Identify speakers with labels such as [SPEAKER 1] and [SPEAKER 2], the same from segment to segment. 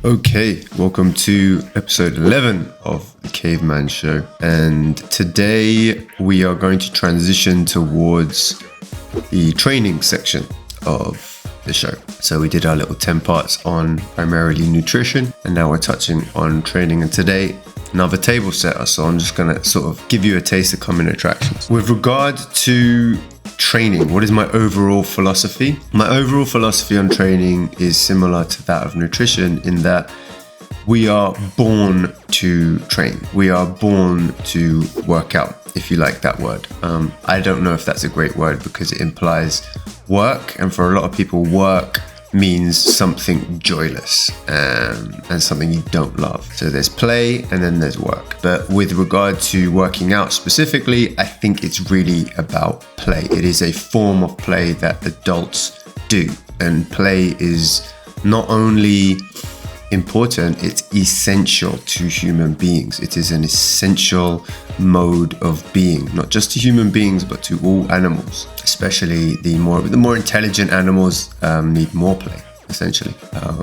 [SPEAKER 1] Okay, welcome to episode 11 of the Kayvman Show. And today we are going to transition towards the training section of the show. So we did our little 10 parts on primarily nutrition, and now we're touching on training. And today, another table setter. So I'm just going to sort of give you a taste of common attractions. With regard to training, what is my overall philosophy? My overall philosophy on training is similar to that of nutrition in that we are born to train. We are born to work out, if you like that word. I don't know if that's a great word because it implies work. And for a lot of people, work means something joyless and something you don't love. So there's play and then there's work. But with regard to working out specifically, I think it's really about play. It is a form of play that adults do. And play is not only important, it's essential to human beings. It is an essential mode of being, not just to human beings, but to all animals. Especially the more intelligent animals need more play, essentially.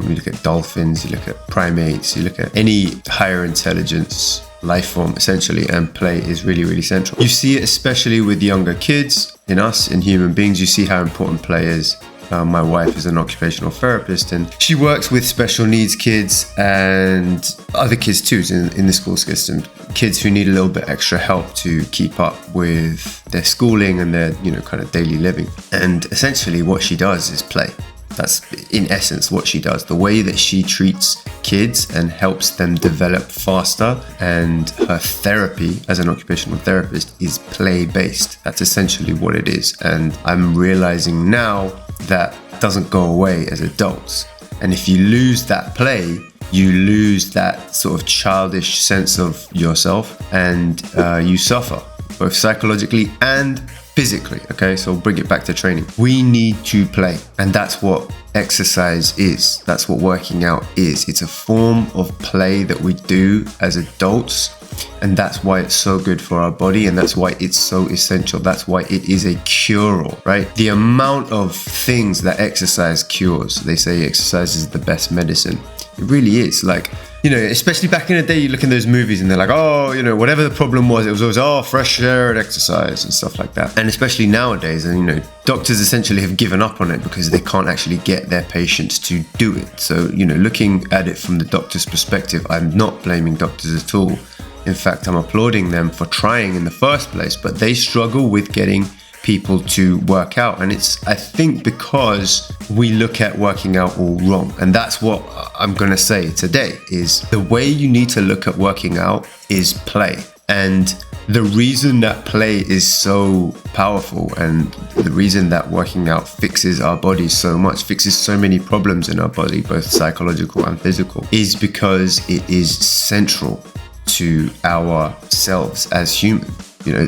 [SPEAKER 1] You look at dolphins, you look at primates, you look at any higher intelligence life form, essentially, and play is really, really central. You see it especially with younger kids, in us, in human beings, you see how important play is. My wife is an occupational therapist and she works with special needs kids and other kids too in the school system. Kids who need a little bit extra help to keep up with their schooling and their, kind of daily living. And essentially what she does is play. That's in essence what she does. The way that she treats kids and helps them develop faster, and her therapy as an occupational therapist is play-based. That's essentially what it is. And I'm realizing now that doesn't go away as adults. And if you lose that play, you lose that sort of childish sense of yourself, and you suffer both psychologically and physically. Okay, so bring it back to training. We need to play, and that's what exercise is. That's what working out is. It's a form of play that we do as adults, and that's why it's so good for our body, and that's why it's so essential. That's why it is a cure-all, right? The amount of things that exercise cures. They say exercise is the best medicine. It really is. Like, especially back in the day, you look in those movies and they're like, whatever the problem was, it was always, fresh air and exercise and stuff like that. And especially nowadays, and doctors essentially have given up on it because they can't actually get their patients to do it. So, looking at it from the doctor's perspective, I'm not blaming doctors at all. In fact, I'm applauding them for trying in the first place, but they struggle with getting people to work out. And it's, I think, because we look at working out all wrong. And that's what I'm going to say today is the way you need to look at working out is play. And the reason that play is so powerful and the reason that working out fixes our bodies so much, fixes so many problems in our body, both psychological and physical, is because it is central to ourselves as human.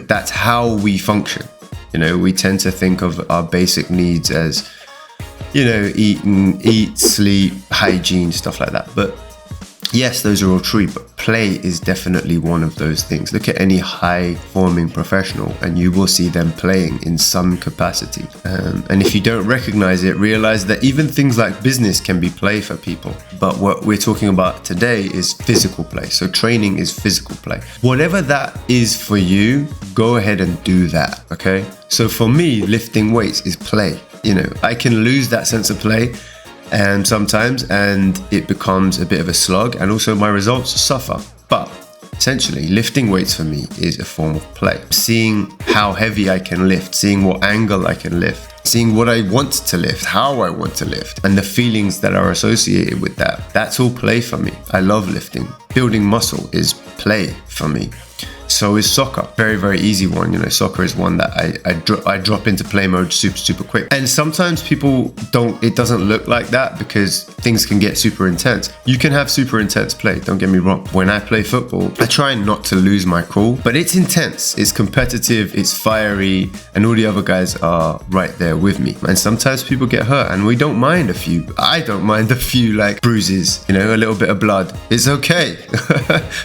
[SPEAKER 1] That's how we function. We tend to think of our basic needs as, eat, sleep, hygiene, stuff like that. But yes, those are all true, but play is definitely one of those things. Look at any high-forming professional and you will see them playing in some capacity. And if you don't recognize it, realize that even things like business can be play for people. But what we're talking about today is physical play. So training is physical play. Whatever that is for you, go ahead and do that, okay? So for me, lifting weights is play. I can lose that sense of play sometimes, and it becomes a bit of a slog, and also my results suffer. But essentially, lifting weights for me is a form of play. Seeing how heavy I can lift, seeing what angle I can lift, seeing what I want to lift, how I want to lift, and the feelings that are associated with that. That's all play for me. I love lifting. Building muscle is play for me. So is soccer. Very, very easy one. Soccer is one that I drop into play mode super quick. And sometimes people it doesn't look like that because things can get super intense. You can have super intense play, don't get me wrong. When I play football, I try not to lose my cool, but it's intense, it's competitive, it's fiery, and all the other guys are right there with me. And sometimes people get hurt and we don't mind a few. I don't mind a few like bruises, a little bit of blood. It's okay.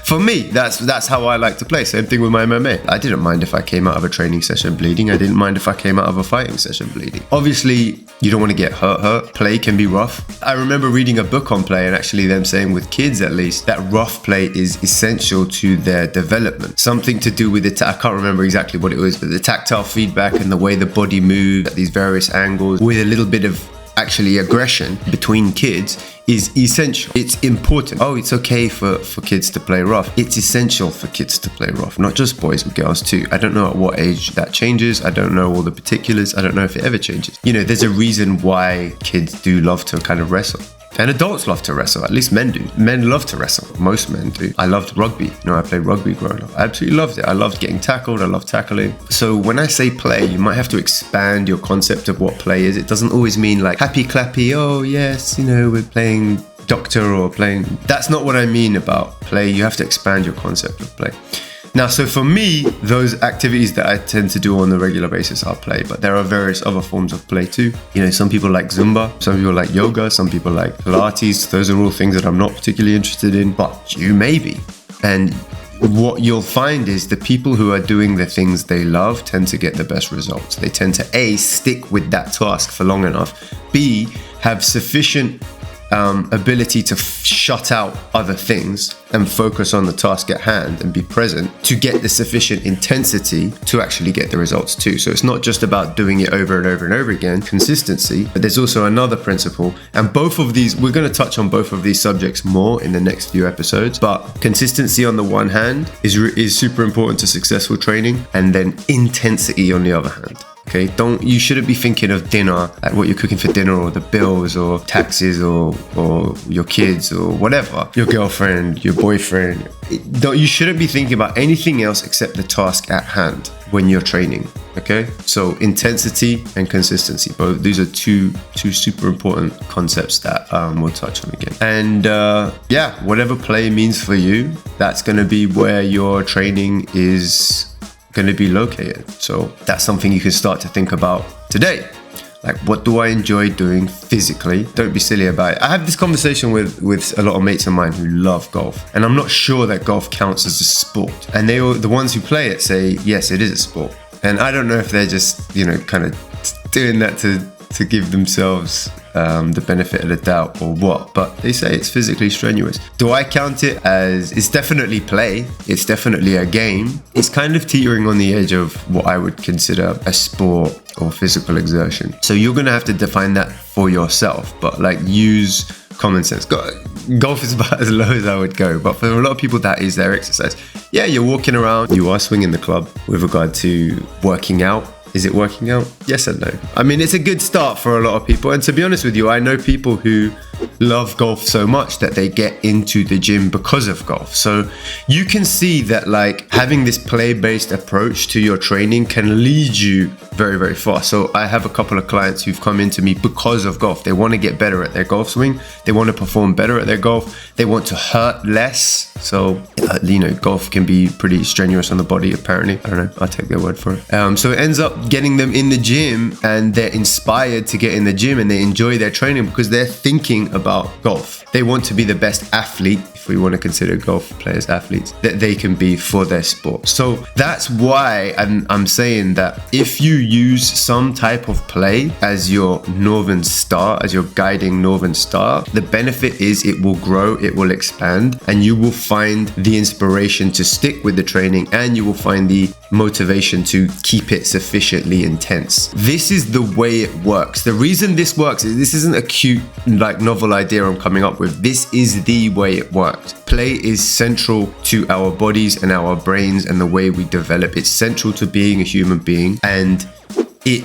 [SPEAKER 1] For me, that's how I like to play. So Same thing with my MMA. I didn't mind if I came out of a training session bleeding. I didn't mind if I came out of a fighting session bleeding. Obviously, you don't want to get hurt. Play can be rough. I remember reading a book on play and actually them saying with kids at least that rough play is essential to their development. Something to do with I can't remember exactly what it was, but the tactile feedback and the way the body moves at these various angles with a little bit of actually aggression between kids is essential. It's important. Oh, it's okay for kids to play rough. It's essential for kids to play rough, not just boys and girls too. I don't know at what age that changes. I don't know all the particulars. I don't know if it ever changes. You know, there's a reason why kids do love to kind of wrestle. And adults love to wrestle, at least men do. Men love to wrestle, most men do. I loved rugby. You know, I played rugby growing up. I absolutely loved it. I loved getting tackled, I loved tackling. So when I say play, you might have to expand your concept of what play is. It doesn't always mean like happy clappy, oh yes, you know, we're playing doctor or playing. That's not what I mean about play. You have to expand your concept of play. Now, so for me, those activities that I tend to do on a regular basis are play, but there are various other forms of play too. You know, some people like Zumba, some people like yoga, some people like Pilates. Those are all things that I'm not particularly interested in, but you may be. And what you'll find is the people who are doing the things they love tend to get the best results. They tend to A, stick with that task for long enough, B, have sufficient ability to shut out other things and focus on the task at hand and be present to get the sufficient intensity to actually get the results too. So it's not just about doing it over and over and over again, consistency, but there's also another principle. And both of these, we're going to touch on both of these subjects more in the next few episodes, but consistency on the one hand is super important to successful training, and then intensity on the other hand. Okay, you shouldn't be thinking of dinner, like what you're cooking for dinner, or the bills, or taxes, or your kids, or whatever, your girlfriend, your boyfriend. You shouldn't be thinking about anything else except the task at hand when you're training. Okay, so intensity and consistency, both these are two super important concepts that we'll touch on again. And yeah, whatever play means for you, that's going to be where your training is going to be located. So that's something you can start to think about today. Like, what do I enjoy doing physically? Don't be silly about it. I have this conversation with a lot of mates of mine who love golf, and I'm not sure that golf counts as a sport. And the ones who play it say, yes, it is a sport. And I don't know if they're just, you know, kind of doing that to give themselves the benefit of the doubt or what, but they say it's physically strenuous. Do I count it as, it's definitely play, it's definitely a game. It's kind of teetering on the edge of what I would consider a sport or physical exertion. So you're gonna have to define that for yourself, but like use common sense. Golf is about as low as I would go, but for a lot of people that is their exercise. Yeah, you're walking around, you are swinging the club. With regard to working out, is it working out? Yes and no. I mean, it's a good start for a lot of people. And to be honest with you, I know people who love golf so much that they get into the gym because of golf. So you can see that like having this play-based approach to your training can lead you very, very far. So I have a couple of clients who've come into me because of golf. They want to get better at their golf swing. They want to perform better at their golf. They want to hurt less. So, you know, golf can be pretty strenuous on the body, apparently. I don't know. I'll take their word for it. So it ends up getting them in the gym, and they're inspired to get in the gym, and they enjoy their training because they're thinking about golf. They want to be the best athlete, if we want to consider golf players athletes, that they can be for their sport. So that's why I'm saying that if you use some type of play as your northern star, as your guiding northern star, the benefit is it will grow, it will expand, and you will find the inspiration to stick with the training, and you will find the motivation to keep it sufficiently intense. This is the way it works. The reason this works is this isn't a cute, like, novel idea I'm coming up with. This is the way it works. Play is central to our bodies and our brains and the way we develop. It's central to being a human being, and it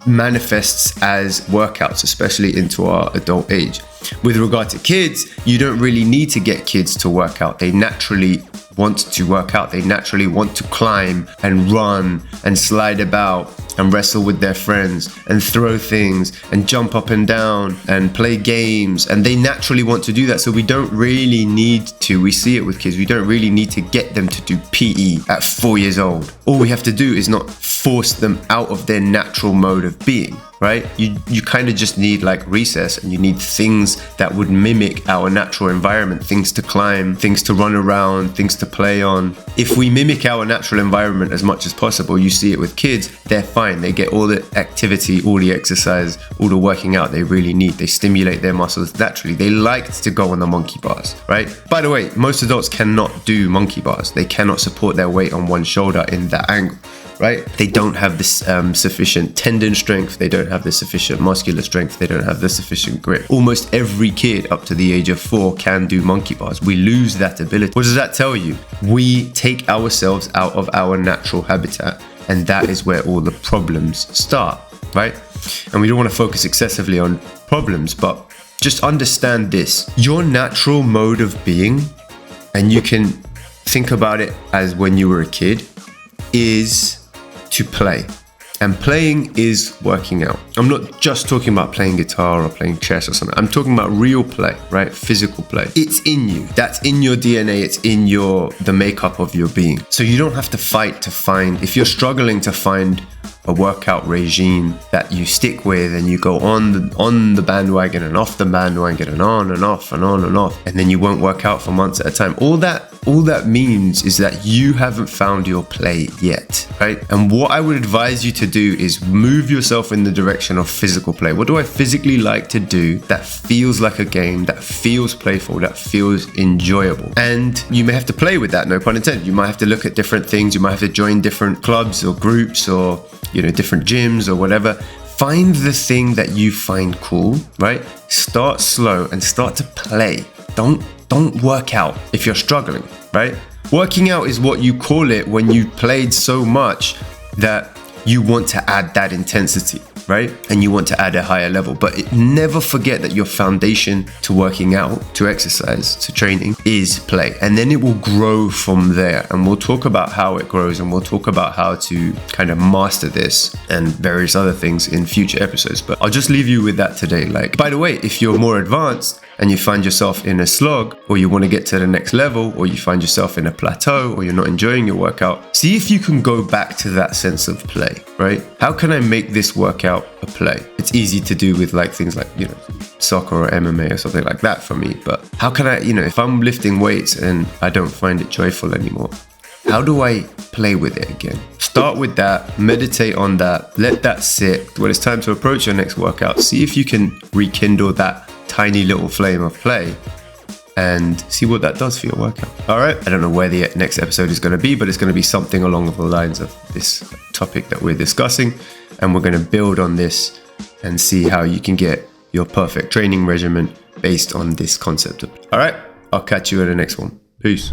[SPEAKER 1] manifests as workouts, especially into our adult age. With regard to kids, you don't really need to get kids to work out. They naturally want to work out. They naturally want to climb and run and slide about and wrestle with their friends and throw things and jump up and down and play games, and they naturally want to do that. So we don't really need to, we see it with kids, we don't really need to get them to do PE at 4 years old. All we have to do is not force them out of their natural mode of being. right? You kind of just need like recess, and you need things that would mimic our natural environment, things to climb, things to run around, things to play on. If we mimic our natural environment as much as possible, you see it with kids, they're fine. They get all the activity, all the exercise, all the working out they really need. They stimulate their muscles naturally. They like to go on the monkey bars, right? By the way, most adults cannot do monkey bars. They cannot support their weight on one shoulder in that angle, right? They don't have this sufficient tendon strength. They don't have the sufficient muscular strength. They don't have the sufficient grip. Almost every kid up to the age of 4 can do monkey bars. We lose that ability. What does that tell you? We take ourselves out of our natural habitat, and that is where all the problems start, right? And we don't want to focus excessively on problems, but just understand this. Your natural mode of being, and you can think about it as when you were a kid, is to play. And playing is working out. I'm not just talking about playing guitar or playing chess or something. I'm talking about real play, right? Physical play. It's in you. That's in your DNA. It's in the makeup of your being. So you don't have to fight to find, if you're struggling to find a workout regime that you stick with, and you go on the bandwagon and off the bandwagon and on and off and on and off, and then you won't work out for months at a time. All that means is that you haven't found your play yet, right? And what I would advise you to do is move yourself in the direction of physical play. What do I physically like to do that feels like a game, that feels playful, that feels enjoyable? And you may have to play with that, no pun intended. You might have to look at different things. You might have to join different clubs or groups, or different gyms or whatever. Find the thing that you find cool, right? Start slow and start to play. Don't work out if you're struggling, right? Working out is what you call it when you played so much that you want to add that intensity, right? And you want to add a higher level. But never forget that your foundation to working out, to exercise, to training is play. And then it will grow from there. And we'll talk about how it grows, and we'll talk about how to kind of master this and various other things in future episodes. But I'll just leave you with that today. Like, by the way, if you're more advanced and you find yourself in a slog, or you want to get to the next level, or you find yourself in a plateau, or you're not enjoying your workout, see if you can go back to that sense of play, right? How can I make this workout a play? It's easy to do with like things like, soccer or MMA or something like that for me. But how can I, if I'm lifting weights and I don't find it joyful anymore, how do I play with it again? Start with that, meditate on that, let that sit. When it's time to approach your next workout, see if you can rekindle that tiny little flame of play and see what that does for your workout. All right. I don't know where the next episode is going to be, but it's going to be something along the lines of this topic that we're discussing. And we're going to build on this and see how you can get your perfect training regimen based on this concept. All right. I'll catch you in the next one. Peace.